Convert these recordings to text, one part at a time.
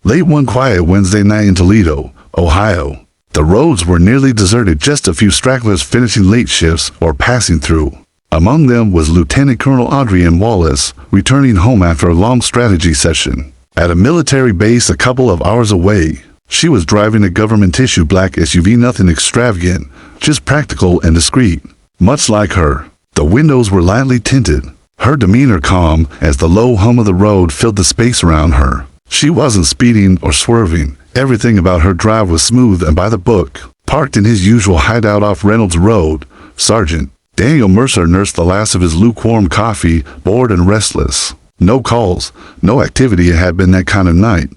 Late one quiet Wednesday night in Toledo, Ohio. The roads were nearly deserted, just a few stragglers finishing late shifts or passing through. Among them was Lieutenant Colonel Adrienne Wallace, returning home after a long strategy session. At a military base a couple of hours away, she was driving a government-issue black SUV, nothing extravagant, just practical and discreet. Much like her, the windows were lightly tinted, her demeanor calm as the low hum of the road filled the space around her. She wasn't speeding or swerving. Everything about her drive was smooth and by the book. Parked in his usual hideout off Reynolds Road, Sergeant Daniel Mercer nursed the last of his lukewarm coffee, bored and restless. No calls, no activity. It had been that kind of night.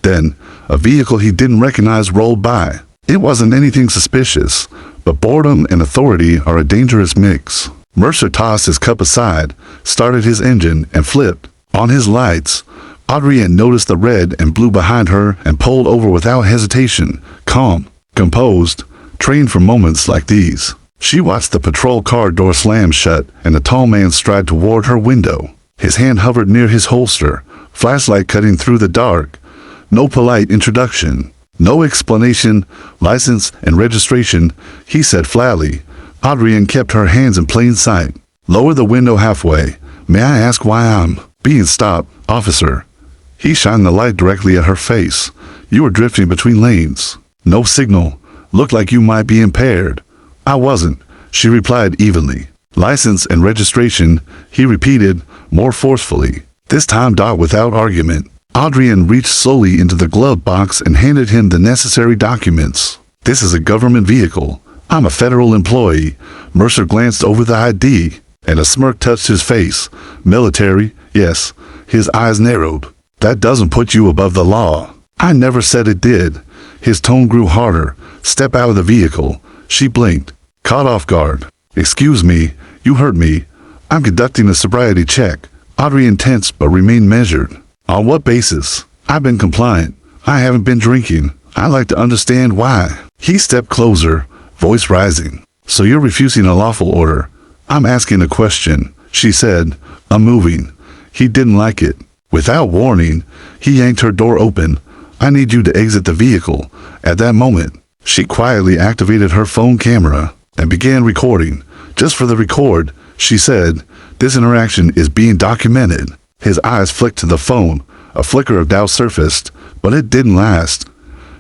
Then, a vehicle he didn't recognize rolled by. It wasn't anything suspicious, but boredom and authority are a dangerous mix. Mercer tossed his cup aside, started his engine, and flipped on his lights. Adrienne noticed the red and blue behind her and pulled over without hesitation, calm, composed, trained for moments like these. She watched the patrol car door slam shut and a tall man stride toward her window. His hand hovered near his holster, flashlight cutting through the dark. No polite introduction, no explanation, license and registration, he said flatly. Adrienne kept her hands in plain sight. Lower the window halfway. May I ask why I'm being stopped, officer? He shined the light directly at her face. You were drifting between lanes. No signal. Looked like you might be impaired. I wasn't, she replied evenly. License and registration, he repeated, more forcefully. This time without argument. Adrienne reached slowly into the glove box and handed him the necessary documents. This is a government vehicle. I'm a federal employee. Mercer glanced over the ID, and a smirk touched his face. Military, yes. His eyes narrowed. That doesn't put you above the law. I never said it did. His tone grew harder. Step out of the vehicle. She blinked, caught off guard. Excuse me, you heard me. I'm conducting a sobriety check. Adrienne tensed but remained measured. On what basis? I've been compliant. I haven't been drinking. I'd like to understand why. He stepped closer, voice rising. So you're refusing a lawful order? I'm asking a question, she said, unmoving. He didn't like it. Without warning, he yanked her door open. I need you to exit the vehicle. At that moment, she quietly activated her phone camera and began recording. Just for the record, she said, this interaction is being documented. His eyes flicked to the phone. A flicker of doubt surfaced, but it didn't last.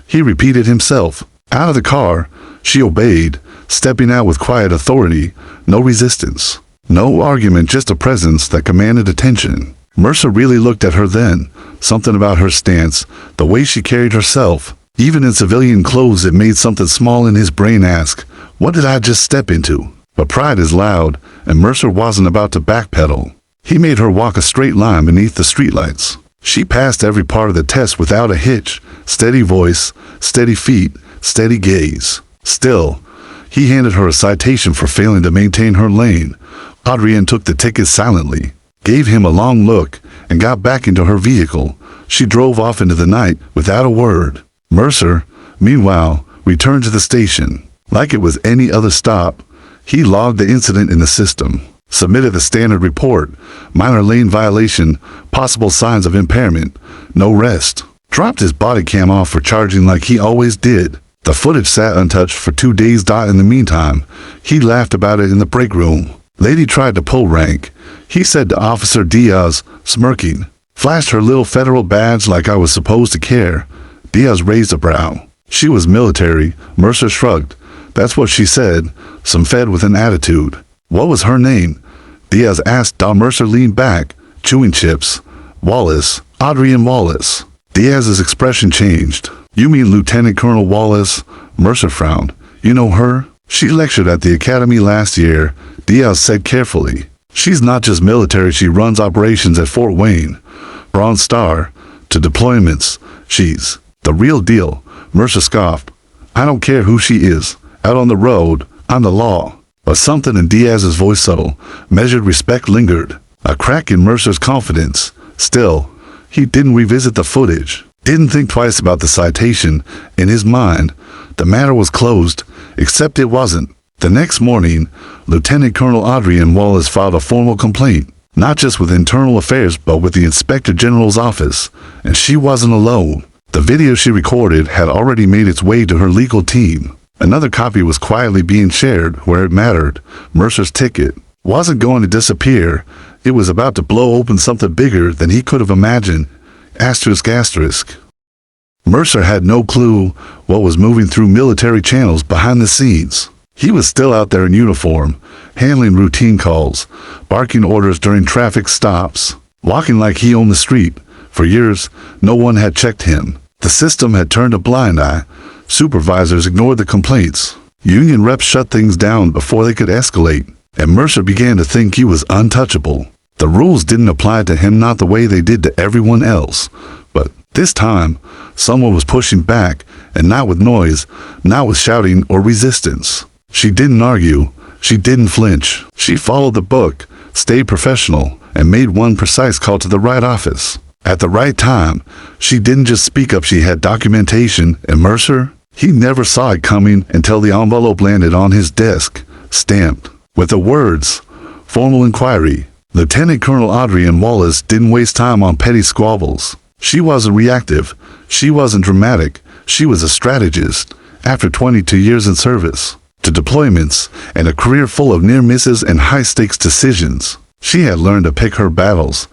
He repeated himself. Out of the car, she obeyed, stepping out with quiet authority, no resistance. No argument, just a presence that commanded attention. Mercer really looked at her then. Something about her stance, the way she carried herself. Even in civilian clothes, it made something small in his brain ask, what did I just step into? But pride is loud, and Mercer wasn't about to backpedal. He made her walk a straight line beneath the streetlights. She passed every part of the test without a hitch. Steady voice, steady feet, steady gaze. Still, he handed her a citation for failing to maintain her lane. Adrienne took the ticket silently, gave him a long look, and got back into her vehicle. She drove off into the night without a word. Mercer, meanwhile, returned to the station. Like it was any other stop, he logged the incident in the system, submitted the standard report, minor lane violation, possible signs of impairment, no rest. Dropped his body cam off for charging like he always did. The footage sat untouched for 2 days. In the meantime, he laughed about it in the break room. Lady tried to pull rank. He said to Officer Diaz, smirking. Flashed her little federal badge like I was supposed to care. Diaz raised a brow. She was military. Mercer shrugged. That's what she said. Some fed with an attitude. What was her name? Diaz asked. Mercer leaned back, chewing chips. Wallace. Adrienne Wallace. Diaz's expression changed. You mean Lieutenant Colonel Wallace? Mercer frowned. You know her? She lectured at the academy last year, Diaz said carefully. She's not just military, she runs operations at Fort Wayne. Bronze Star. To deployments. She's the real deal. Mercer scoffed. I don't care who she is. Out on the road, I'm the law. But something in Diaz's voice, subtle, measured respect, lingered. A crack in Mercer's confidence. Still, he didn't revisit the footage. Didn't think twice about the citation. In his mind, the matter was closed, except it wasn't. The next morning, Lieutenant Colonel Adrienne Wallace filed a formal complaint, not just with Internal Affairs but with the Inspector General's office. And she wasn't alone. The video she recorded had already made its way to her legal team. Another copy was quietly being shared where it mattered. Mercer's ticket wasn't going to disappear. It was about to blow open something bigger than he could have imagined. Asterisk. Mercer had no clue what was moving through military channels behind the scenes. He was still out there in uniform, handling routine calls, barking orders during traffic stops, walking like he owned the street. For years, no one had checked him. The system had turned a blind eye. Supervisors ignored the complaints. Union reps shut things down before they could escalate, and Mercer began to think he was untouchable. The rules didn't apply to him not the way they did to everyone else. But this time, someone was pushing back, and not with noise, not with shouting or resistance. She didn't argue. She didn't flinch. She followed the book, stayed professional, and made one precise call to the right office. At the right time. She didn't just speak up, she had documentation, and Mercer, he never saw it coming until the envelope landed on his desk, stamped with the words, "Formal Inquiry." Lieutenant Colonel Adrienne Wallace didn't waste time on petty squabbles. She wasn't reactive. She wasn't dramatic. She was a strategist. After 22 years in service, to deployments, and a career full of near misses and high-stakes decisions, she had learned to pick her battles.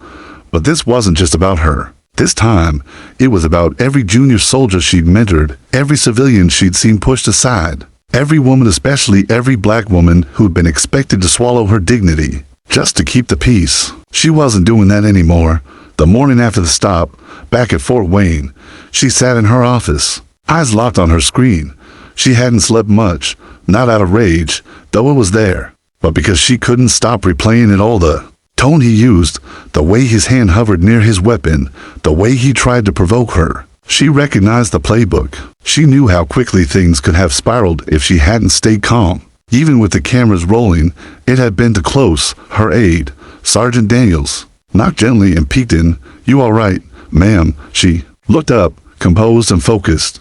But this wasn't just about her. This time, it was about every junior soldier she'd mentored, every civilian she'd seen pushed aside, every woman, especially every black woman who'd been expected to swallow her dignity just to keep the peace. She wasn't doing that anymore. The morning after the stop, back at Fort Wayne, she sat in her office, eyes locked on her screen. She hadn't slept much, not out of rage, though it was there, but because she couldn't stop replaying it all. The tone he used, the way his hand hovered near his weapon, the way he tried to provoke her. She recognized the playbook. She knew how quickly things could have spiraled if she hadn't stayed calm. Even with the cameras rolling, it had been too close. Her aide, Sergeant Daniels, knocked gently and peeked in. "You all right, ma'am?" She looked up, composed and focused.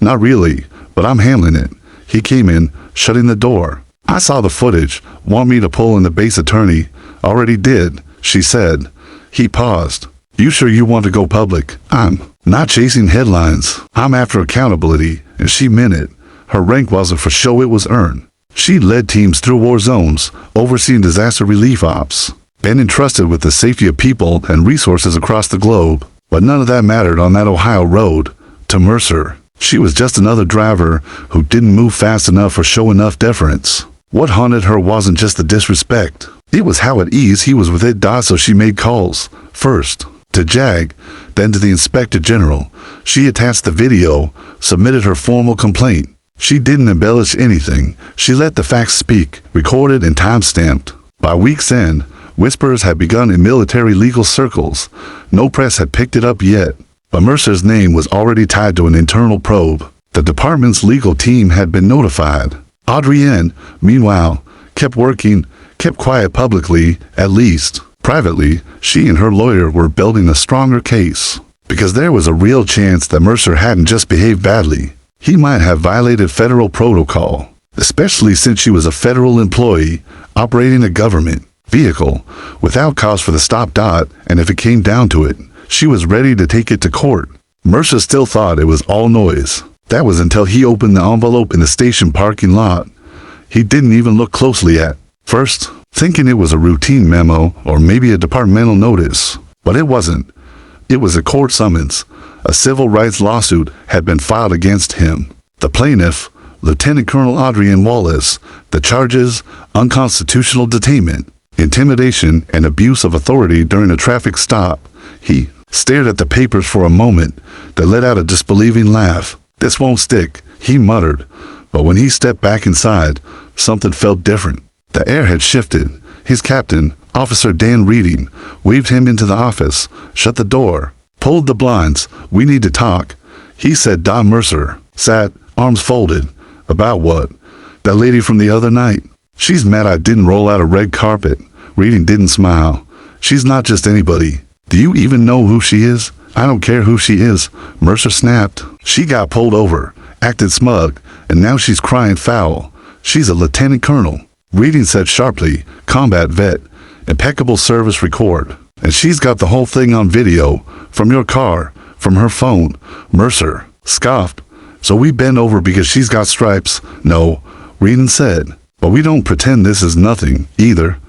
"Not really, but I'm handling it." He came in, shutting the door. "I saw the footage. Want me to pull in the base attorney?" "Already did," she said. He paused. "You sure you want to go public?" "I'm not chasing headlines. I'm after accountability," and she meant it. Her rank wasn't for show, it was earned. She led teams through war zones, overseeing disaster relief ops, been entrusted with the safety of people and resources across the globe. But none of that mattered on that Ohio road. To Mercer, she was just another driver who didn't move fast enough or show enough deference. What haunted her wasn't just the disrespect. It was how at ease he was with it. So she made calls. First to JAG, then to the Inspector General. She attached the video, submitted her formal complaint. She didn't embellish anything. She let the facts speak, recorded and time-stamped. By week's end, whispers had begun in military legal circles. No press had picked it up yet, but Mercer's name was already tied to an internal probe. The department's legal team had been notified. Adrienne, meanwhile, kept working, kept quiet publicly, at least. Privately, she and her lawyer were building a stronger case, because there was a real chance that Mercer hadn't just behaved badly. He might have violated federal protocol, especially since she was a federal employee operating a government vehicle without cause for the stop. And if it came down to it, she was ready to take it to court. Mercer still thought it was all noise. That was until he opened the envelope in the station parking lot. He didn't even look closely at first, thinking it was a routine memo or maybe a departmental notice. But it wasn't. It was a court summons. A civil rights lawsuit had been filed against him. The plaintiff, Lieutenant Colonel Adrienne Wallace. The charges: unconstitutional detainment, intimidation, and abuse of authority during a traffic stop. He stared at the papers for a moment, then let out a disbelieving laugh. "This won't stick," he muttered. But when he stepped back inside, something felt different. The air had shifted. His captain, Officer Dan Reading, waved him into the office, shut the door, pulled the blinds. "We need to talk," he said. Mercer sat, arms folded. "About what?" "That lady from the other night. She's mad I didn't roll out a red carpet." Reading didn't smile. "She's not just anybody. Do you even know who she is?" "I don't care who she is," Mercer snapped. "She got pulled over, acted smug, and now she's crying foul. She's a lieutenant colonel," Reading said sharply. "Combat vet, impeccable service record. And she's got the whole thing on video, from your car, from her phone. Mercer scoffed. So we bend over because she's got stripes? No, Reedon said. But we don't pretend this is nothing, either.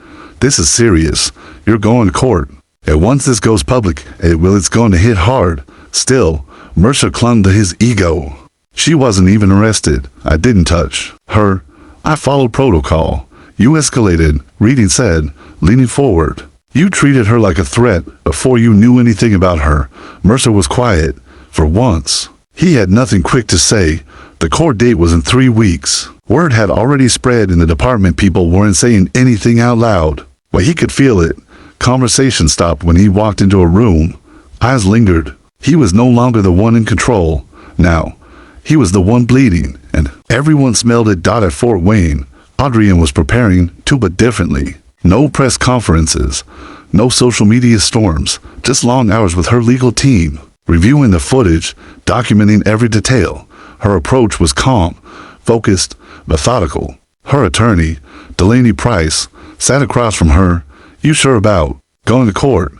This is serious. You're going to court. And once this goes public, it's going to hit hard. Still, Mercer clung to his ego. She wasn't even arrested. I didn't touch her. I followed protocol. You escalated, Reedon said, leaning forward. You treated her like a threat before you knew anything about her. Mercer was quiet. For once, he had nothing quick to say. The court date was in 3 weeks. Word had already spread in the department people weren't saying anything out loud. But he could feel it. Conversation stopped when he walked into a room. Eyes lingered. He was no longer the one in control. Now, he was the one bleeding, and everyone smelled it. At Fort Wayne, Adrian was preparing to, but differently. No press conferences, no social media storms, just long hours with her legal team, reviewing the footage, documenting every detail. Her approach was calm, focused, methodical. Her attorney, Delaney Price, sat across from her. You sure about going to court?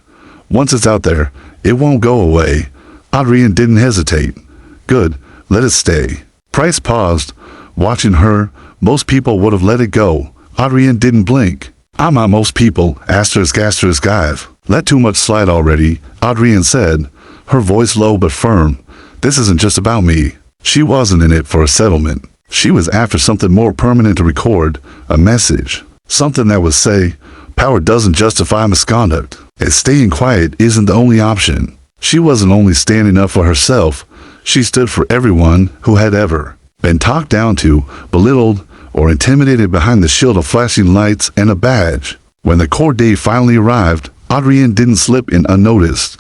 Once it's out there, it won't go away. Adrian didn't hesitate. Good, let it stay. Price paused, watching her. Most people would have let it go. Adrian didn't blink. I'm not most people, asterisk. Let too much slide already, Adrian said, her voice low but firm. This isn't just about me. She wasn't in it for a settlement. She was after something more permanent to record, a message. Something that would say, power doesn't justify misconduct, and staying quiet isn't the only option. She wasn't only standing up for herself, she stood for everyone who had ever been talked down to, belittled, or intimidated behind the shield of flashing lights and a badge. When the court day finally arrived, Adrian didn't slip in unnoticed.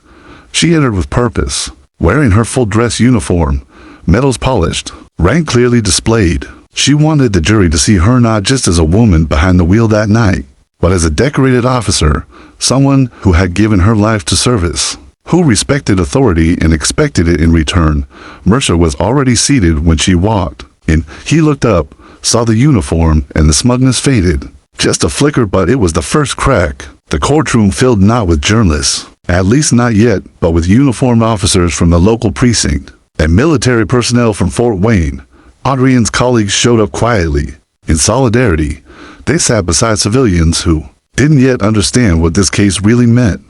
She entered with purpose, wearing her full dress uniform, medals polished, rank clearly displayed. She wanted the jury to see her not just as a woman behind the wheel that night, but as a decorated officer, someone who had given her life to service, who respected authority and expected it in return. Mercer was already seated when she walked, and he looked up, saw the uniform, and the smugness faded. Just a flicker, but it was the first crack. The courtroom filled not with journalists, at least not yet, but with uniformed officers from the local precinct and military personnel from Fort Wayne. Adrian's colleagues showed up quietly. In solidarity, they sat beside civilians who didn't yet understand what this case really meant.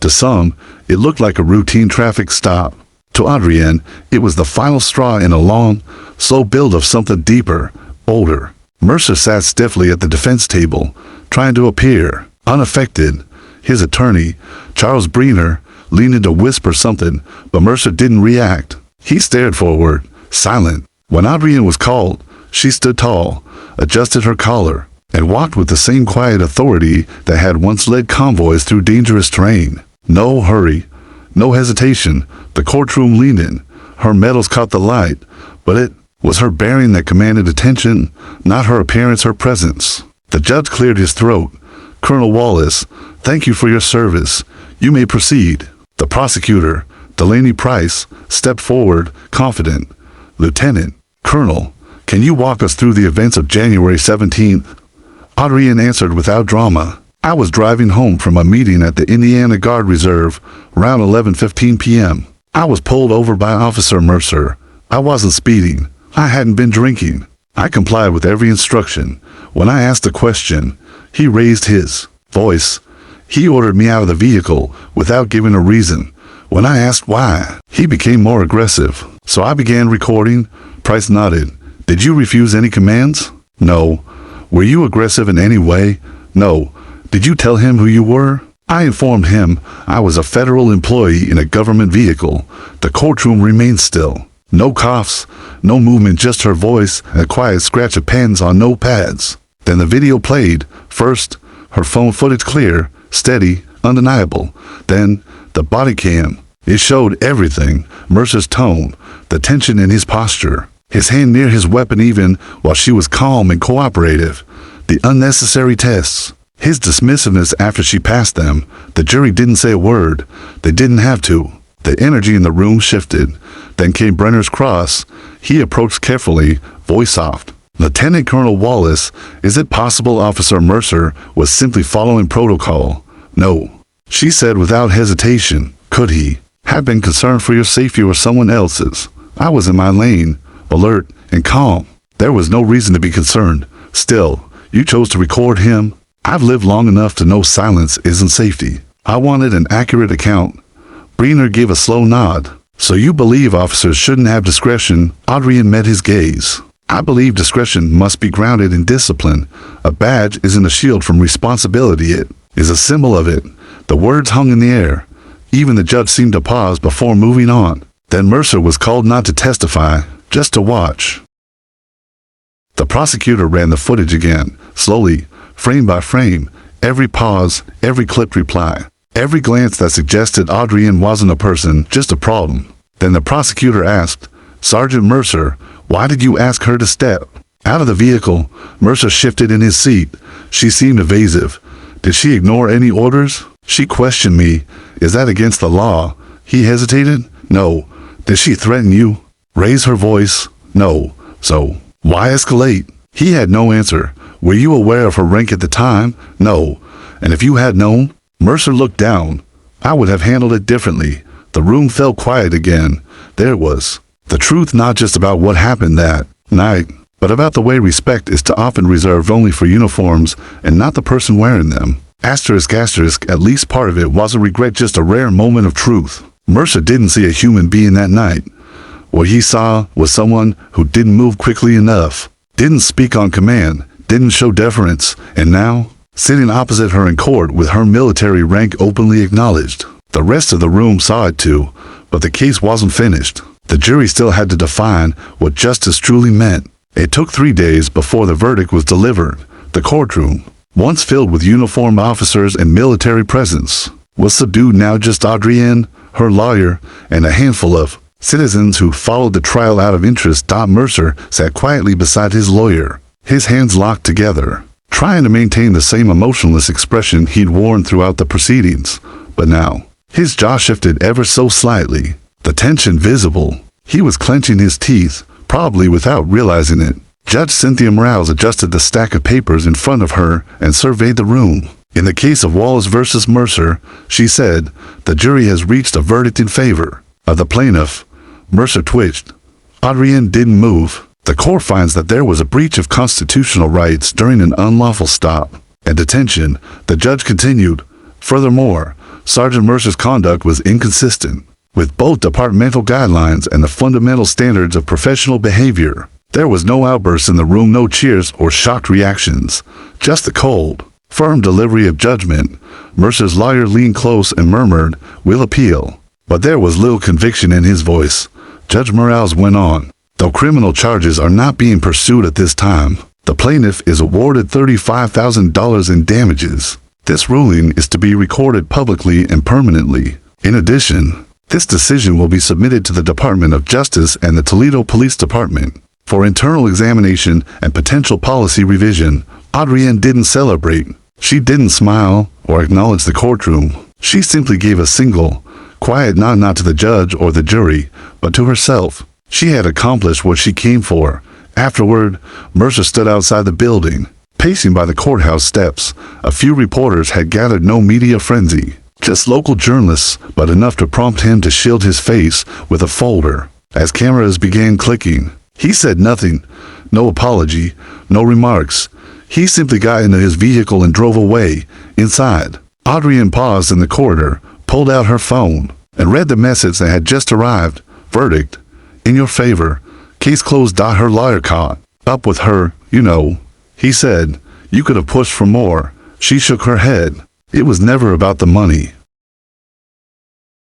To some, it looked like a routine traffic stop. To Adrian, it was the final straw in a long, slow build of something deeper, older. Mercer sat stiffly at the defense table, trying to appear unaffected. His attorney, Charles Breener, leaned in to whisper something, but Mercer didn't react. He stared forward, silent. When Adrian was called, she stood tall, adjusted her collar, and walked with the same quiet authority that had once led convoys through dangerous terrain. No hurry, no hesitation. The courtroom leaned in. Her medals caught the light, but it was her bearing that commanded attention, not her appearance, her presence. The judge cleared his throat. Colonel Wallace, thank you for your service. You may proceed. The prosecutor, Delaney Price, stepped forward, confident. Lieutenant, Colonel, can you walk us through the events of January 17th? Adrian answered without drama. I was driving home from a meeting at the Indiana Guard Reserve, around 11:15 p.m. I was pulled over by Officer Mercer. I wasn't speeding. I hadn't been drinking. I complied with every instruction. When I asked a question, he raised his voice. He ordered me out of the vehicle without giving a reason. When I asked why, he became more aggressive. So I began recording. Price nodded. Did you refuse any commands? No. Were you aggressive in any way? No. Did you tell him who you were? I informed him I was a federal employee in a government vehicle. The courtroom remained still. No coughs, no movement, just her voice and a quiet scratch of pens on notepads. Then the video played. First, her phone footage clear, steady, undeniable. Then, the body cam. It showed everything. Mercer's tone, the tension in his posture, his hand near his weapon even while she was calm and cooperative. The unnecessary tests, his dismissiveness after she passed them. The jury didn't say a word. They didn't have to. The energy in the room shifted. Then came Brenner's cross. He approached carefully, voice soft. Lieutenant Colonel Wallace, is it possible Officer Mercer was simply following protocol? No. She said without hesitation. Could he have been concerned for your safety or someone else's. I was in my lane, alert and calm. There was no reason to be concerned. Still, you chose to record him. I've lived long enough to know silence isn't safety. I wanted an accurate account. Breener gave a slow nod. So you believe officers shouldn't have discretion? Adrian met his gaze. I believe discretion must be grounded in discipline. A badge isn't a shield from responsibility. It is a symbol of it. The words hung in the air. Even the judge seemed to pause before moving on. Then Mercer was called not to testify, just to watch. The prosecutor ran the footage again, slowly, frame by frame, every pause, every clipped reply, every glance that suggested Adrian wasn't a person, just a problem. Then the prosecutor asked, Sergeant Mercer, why did you ask her to step out of the vehicle? Mercer shifted in his seat. She seemed evasive. Did she ignore any orders? She questioned me. Is that against the law? He hesitated. No. Did she threaten you? Raise her voice? No. So, why escalate? He had no answer. Were you aware of her rank at the time? No. And if you had known? Mercer looked down. I would have handled it differently. The room fell quiet again. There was the truth, not just about what happened that night, but about the way respect is to often reserved only for uniforms and not the person wearing them. Asterisk, at least part of it wasn't regret, just a rare moment of truth. Mercer didn't see a human being that night. What he saw was someone who didn't move quickly enough, didn't speak on command, didn't show deference, and now, sitting opposite her in court with her military rank openly acknowledged. The rest of the room saw it too, but the case wasn't finished. The jury still had to define what justice truly meant. It took 3 days before the verdict was delivered. The courtroom, once filled with uniformed officers and military presence, was subdued. Now just Adrienne, her lawyer, and a handful of citizens who followed the trial out of interest. Mercer sat quietly beside his lawyer, his hands locked together, trying to maintain the same emotionless expression he'd worn throughout the proceedings. But now, his jaw shifted ever so slightly, the tension visible. He was clenching his teeth, probably without realizing it. Judge Cynthia Morales adjusted the stack of papers in front of her and surveyed the room. In the case of Wallace versus Mercer, she said, the jury has reached a verdict in favor of the plaintiff. Mercer twitched. Adrienne didn't move. The court finds that there was a breach of constitutional rights during an unlawful stop and detention. The judge continued. Furthermore, Sergeant Mercer's conduct was inconsistent with both departmental guidelines and the fundamental standards of professional behavior. There was no outburst in the room, no cheers or shocked reactions, just the cold, firm delivery of judgment. Mercer's lawyer leaned close and murmured, "We'll appeal." But there was little conviction in his voice. Judge Morales went on. Though criminal charges are not being pursued at this time, the plaintiff is awarded $35,000 in damages. This ruling is to be recorded publicly and permanently. In addition, this decision will be submitted to the Department of Justice and the Toledo Police Department for internal examination and potential policy revision. Adrienne didn't celebrate. She didn't smile or acknowledge the courtroom. She simply gave a single, quiet nod, not to the judge or the jury, but to herself. She had accomplished what she came for. Afterward, Mercer stood outside the building, pacing by the courthouse steps. A few reporters had gathered, no media frenzy, just local journalists, but enough to prompt him to shield his face with a folder. As cameras began clicking, he said nothing, no apology, no remarks. He simply got into his vehicle and drove away. Inside, Adrienne paused in the corridor, pulled out her phone, and read the message that had just arrived. Verdict in your favor. Case closed. Her lawyer caught up with her. You know, he said, you could have pushed for more. She shook her head. It was never about the money.